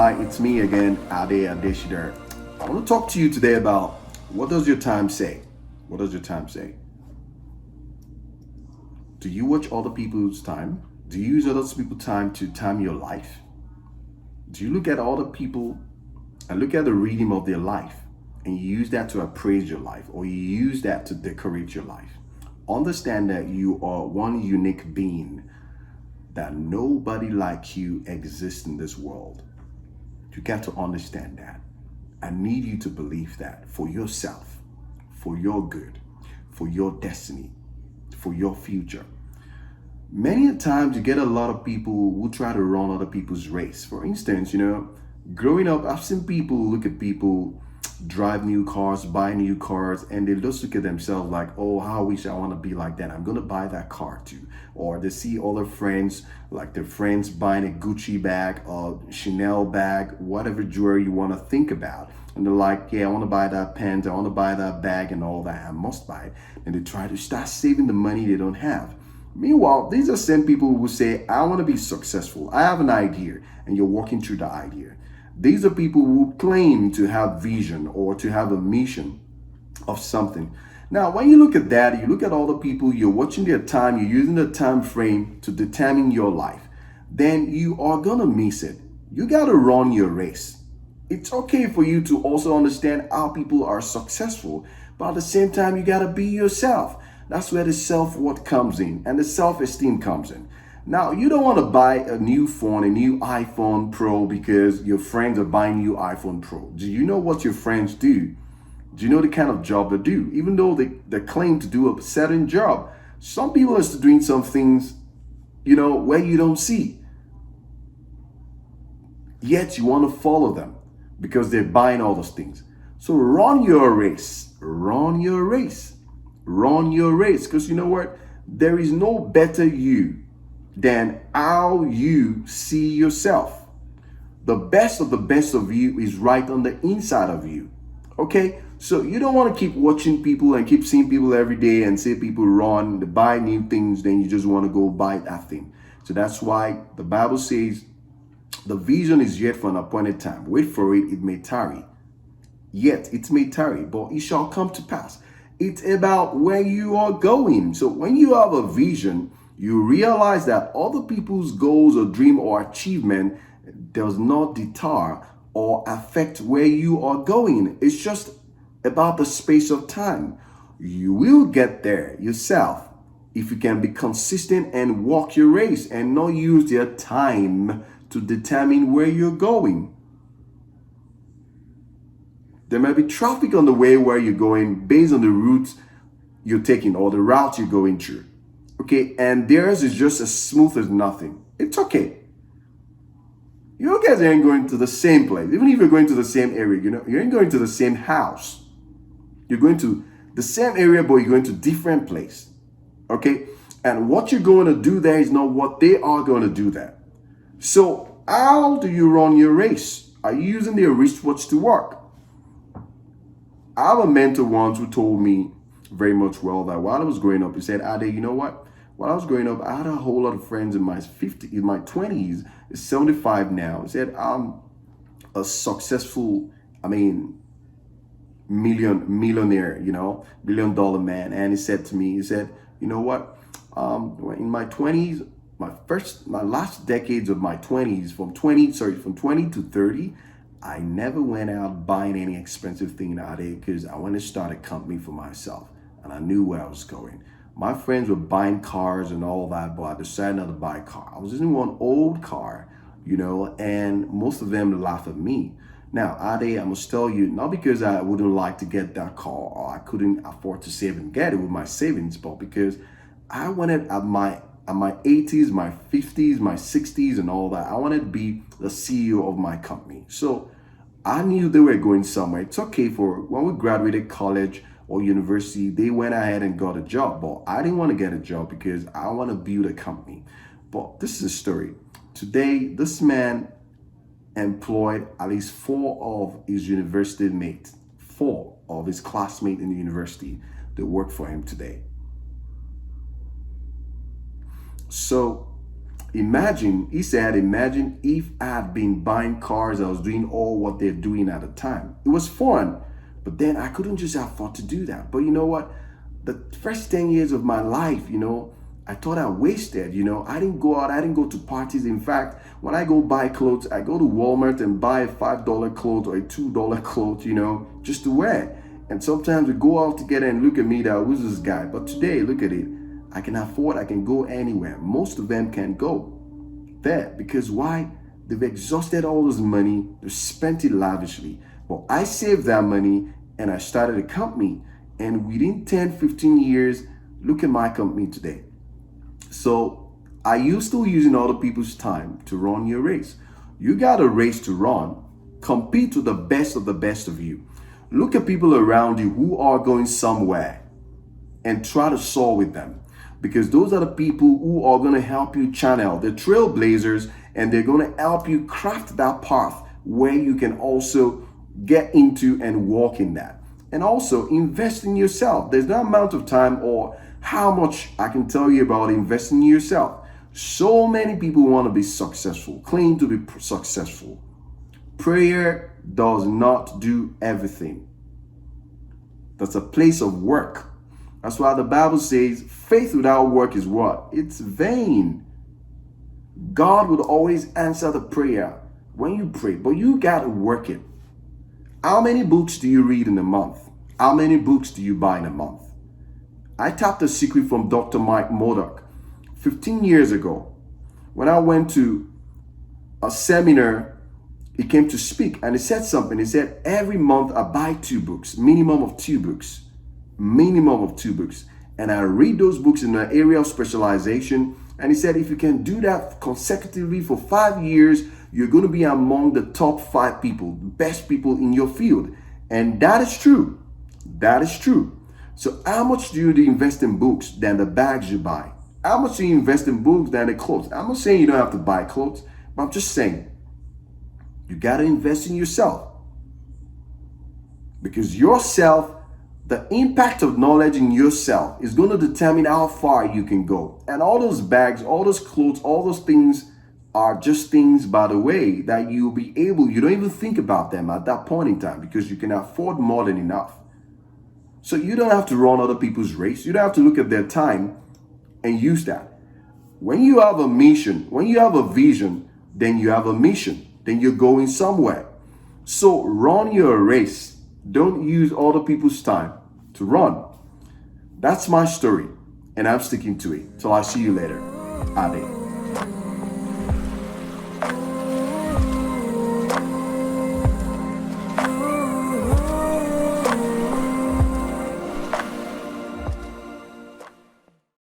Hi, it's me again, Ade Adeshidar. I want to talk to you today about what does your time say? What does your time say? Do you watch other people's time? Do you use other people's time to time your life? Do you look at other people and look at the rhythm of their life and you use that to appraise your life or you use that to decorate your life? Understand that you are one unique being, that nobody like you exists in this world. You got to understand that. I need you to believe that for yourself, for your good, for your destiny, for your future. Many a times you get a lot of people who try to run other people's race. For instance, growing up, I've seen people look at people drive new cars, buy new cars, and they just look at themselves like, oh, how I wish I want to be like that. I'm going to buy that car too. Or they see other friends, like their friends buying a Gucci bag, or Chanel bag, whatever jewelry you want to think about. And they're like, yeah, I want to buy that pants, I want to buy that bag and all that. I must buy it. And they try to start saving the money they don't have. Meanwhile, these are same people who say, I want to be successful. I have an idea, and you're walking through the idea. These are people who claim to have vision or to have a mission of something. Now, when you look at that, you look at all the people, you're watching their time, you're using the time frame to determine your life, then you are going to miss it. You got to run your race. It's okay for you to also understand how people are successful, but at the same time, you got to be yourself. That's where the self-worth comes in and the self-esteem comes in. Now, you don't want to buy a new phone, a new iPhone Pro because your friends are buying new iPhone Pro. Do you know what your friends do? Do you know the kind of job they do? Even though they claim to do a certain job, some people are still doing some things, where you don't see. Yet you want to follow them because they're buying all those things. So run your race. Run your race. Run your race. Because you know what? There is no better you than how you see yourself. The best of the best of you is right on the inside of you. Okay? So you don't want to keep watching people and keep seeing people every day and see people run, buy new things, then you just want to go buy that thing. So that's why the Bible says the vision is yet for an appointed time. Wait for it, it may tarry. Yet it may tarry, but it shall come to pass. It's about where you are going. So when you have a vision, you realize that other people's goals or dream or achievement does not deter or affect where you are going. It's just about the space of time. You will get there yourself if you can be consistent and walk your race and not use their time to determine where you're going. There might be traffic on the way where you're going based on the route you're taking or the route you're going through. Okay, and theirs is just as smooth as nothing. It's okay. You guys ain't going to the same place. Even if you're going to the same area, you ain't going to the same house. You're going to the same area, but you're going to different place. Okay, and what you're going to do there is not what they are going to do there. So how do you run your race? Are you using their wristwatch to work? I have a mentor once who told me very much well that while I was growing up, he said, Ade, you know what? While I was growing up, I had a whole lot of friends in my 50s, in my 20s, 75 now. He said, I'm a successful, millionaire, $1 billion man. And he said to me, you know what? In my 20s, my last decades of my 20s, from 20 to 30, I never went out buying any expensive thing out there because I wanted to start a company for myself and I knew where I was going. My friends were buying cars and all that, but I decided not to buy a car. I was in one old car, and most of them laugh at me. Now, Ade, I must tell you, not because I wouldn't like to get that car or I couldn't afford to save and get it with my savings, but because I wanted at my 80s, my 50s, my 60s and all that, I wanted to be the CEO of my company. So I knew they were going somewhere. It's okay for when we graduated college or university, they went ahead and got a job. But I didn't want to get a job because I want to build a company. But this is a story. Today, this man employed at least 4 of his university mates, 4 of his classmates in the university that work for him today. So He said, imagine if I had been buying cars, I was doing all what they're doing at the time. It was fun, but then I couldn't just afford to do that. But you know what? The first 10 years of my life, I thought I wasted. I didn't go out, I didn't go to parties. In fact, when I go buy clothes, I go to Walmart and buy a $5 clothes or a $2 clothes, just to wear. And sometimes we go out together and look at me, that who's this guy? But today, look at it. I can afford, I can go anywhere. Most of them can go there because why? They've exhausted all this money, they've spent it lavishly. But I saved that money and I started a company. And within 10, 15 years, look at my company today. So are you still using other people's time to run your race? You got a race to run. Compete with the best of you. Look at people around you who are going somewhere and try to soar with them. Because those are the people who are going to help you channel, the trailblazers, and they're going to help you craft that path where you can also get into and walk in that. And also invest in yourself. There's no amount of time or how much I can tell you about investing in yourself. So many people want to be successful, claim to be successful. Prayer does not do everything. That's a place of work. That's why the Bible says faith without work is what? It's vain. God would always answer the prayer when you pray, but you got to work it. How many books do you read in a month? How many books do you buy in a month? I tapped a secret from Dr. Mike Murdock 15 years ago. When I went to a seminar, he came to speak and he said something. He said, every month I buy 2 books, minimum of 2 books. And I read those books in an area of specialization. And he said, if you can do that consecutively for 5 years, you're going to be among the top 5 people, best people in your field. And that is true. That is true. So how much do you invest in books than the bags you buy? How much do you invest in books than the clothes? I'm not saying you don't have to buy clothes, but I'm just saying you got to invest in yourself. Because yourself, the impact of knowledge in yourself is going to determine how far you can go. And all those bags, all those clothes, all those things are just things, by the way, that you don't even think about them at that point in time because you can afford more than enough. So you don't have to run other people's race. You don't have to look at their time and use that. When you have a mission, when you have a vision, then you have a mission. Then you're going somewhere. So run your race. Don't use other people's time to run. That's my story, and I'm sticking to it. Till I see you later. Ade.